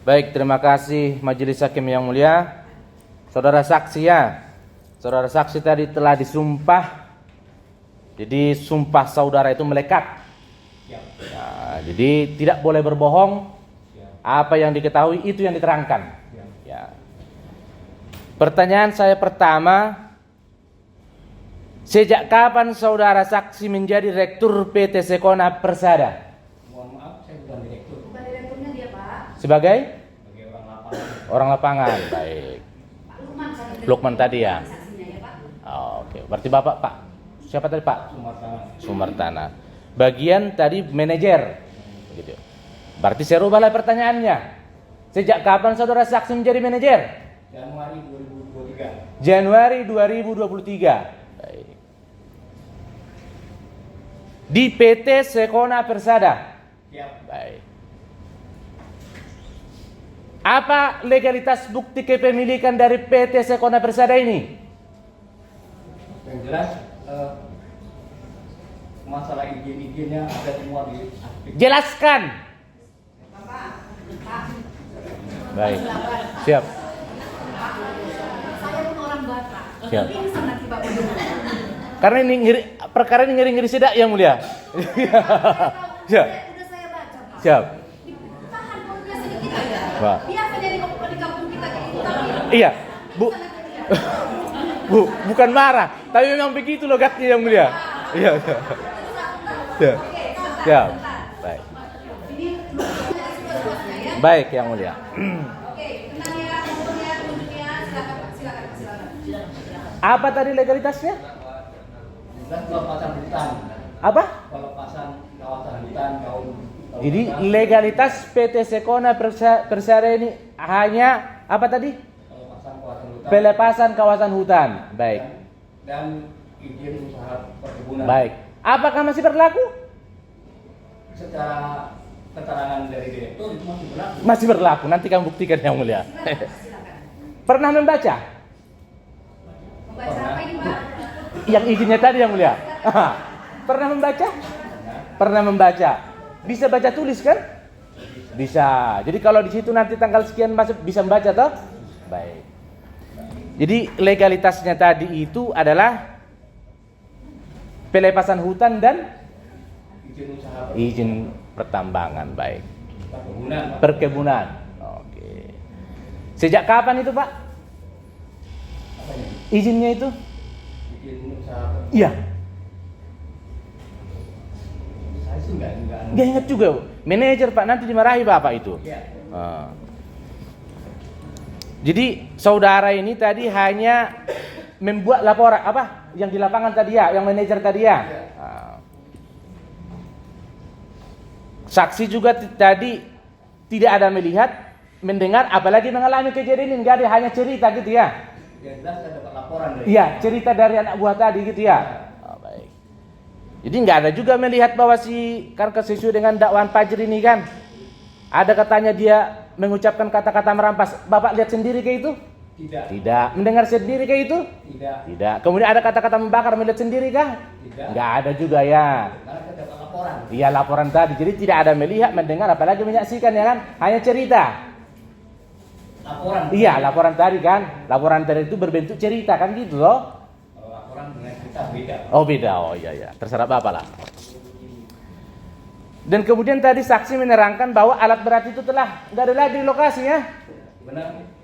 Baik, terima kasih Majelis Hakim yang mulia. Saudara saksi ya. Saudara saksi tadi telah disumpah. Jadi sumpah saudara itu melekat. Nah, jadi tidak boleh berbohong. Apa yang diketahui itu yang diterangkan. Ya. Pertanyaan saya pertama, sejak kapan saudara saksi menjadi rektur PT Sekona Persada? Mohon maaf, saya bukan direktur. Bukan direkturnya dia, Pak. Sebagai Orang lapangan. orang lapangan. Baik. Pak Lukman tadi. Lukman tadi ya. Saksinya ya, Pak. Oh, oke. Berarti Bapak Pak. Siapa tadi Pak? Sumatera. Sumartana. Bagian tadi manajer. Gitu. Berarti saya rubahlah pertanyaannya. Sejak kapan saudara saksi menjadi manajer? Januari 2023. Januari 2023. Baik. Di PT Sekona Persada. Siap. Baik. Apa legalitas bukti kepemilikan dari PT Sekona Persada ini? Yang jelas masalah izin-izinnya ada semua di aktif. Jelaskan. Pak. Baik. Siap. Saya pun orang Batak. Siap. Ini nanti Bapak dulu. Karena ini perkara ini ngeri-ngeri sedak yang mulia. Siap. Udah saya baca, Pak. Siap. Tahan perutnya sedikit aja. Pak. Biasa jadi di kampung kita kayak gitu. Tapi Iya, Bu. Bu, bukan marah, tapi memang begitu logatnya yang mulia. Iya. Siap. Siap. Baik. ini sudah ya. Baik yang mulia. Oke, tenang ya, nomornya, tunjuknya. Silakan, Pak. Silakan. Apa tadi legalitasnya? Dan pelepasan hutan. Apa? Pelepasan kawasan hutan tahun. Jadi legalitas PT Sekona Persada ini hanya apa tadi? Pelepasan kawasan hutan. Pelepasan kawasan hutan. Baik. Dan izin usaha perkebunan. Baik. Apakah masih berlaku? Secara keterangan dari direktur itu masih berlaku. Masih berlaku. Nanti kamu buktikan yang mulia. Silakan. Pernah membaca? Membaca apa ini, Pak? Yang izinnya tadi yang mulia. Pernah membaca? Pernah membaca. Bisa baca tulis kan? Bisa. Jadi kalau di situ nanti tanggal sekian masuk bisa membaca toh? Baik. Jadi legalitasnya tadi itu adalah pelepasan hutan dan Izin usaha izin pertambangan. Baik. perkebunan. Perkebunan. Oke. Sejak kapan itu, Pak? Apanya? Izinnya itu? Izin usaha perkebunan. Iya. Saya sih enggak. Nggak ingat juga. Manajer, Pak, nanti dimarahi Bapak itu. Iya. Ah. Jadi saudara ini tadi hanya membuat laporan apa yang di lapangan tadi ya, yang manajer tadi ya. Ah. Saksi juga tadi tidak ada melihat, mendengar, apalagi mengalami kejadian ini, nggak ada, hanya cerita gitu ya. Yang jelas saya dapat laporan dari. Iya, cerita dari anak buah tadi gitu ya. Ah, baik. Jadi nggak ada juga melihat bahwa si Karkes sesuai dengan dakwaan Fajri ini kan. Ada katanya dia mengucapkan kata-kata merampas. Bapak lihat sendiri kayak itu? Tidak. Tidak. Mendengar sendiri kayak itu? Tidak. Tidak. Kemudian ada kata-kata membakar, melihat sendiri kah? Tidak. Nggak ada juga ya. Karena saya dapat laporan. Iya, laporan tadi. Jadi tidak ada melihat, mendengar, apalagi menyaksikan ya kan? Hanya cerita. Laporan. Iya, laporan tadi kan. Laporan tadi itu berbentuk cerita kan gitu loh. Kalau laporan dengan cerita beda. Oh beda. Oh iya. Terserah Bapak lah. Dan kemudian tadi saksi menerangkan bahwa alat berat itu telah nggak ada lagi di lokasi ya. Benar.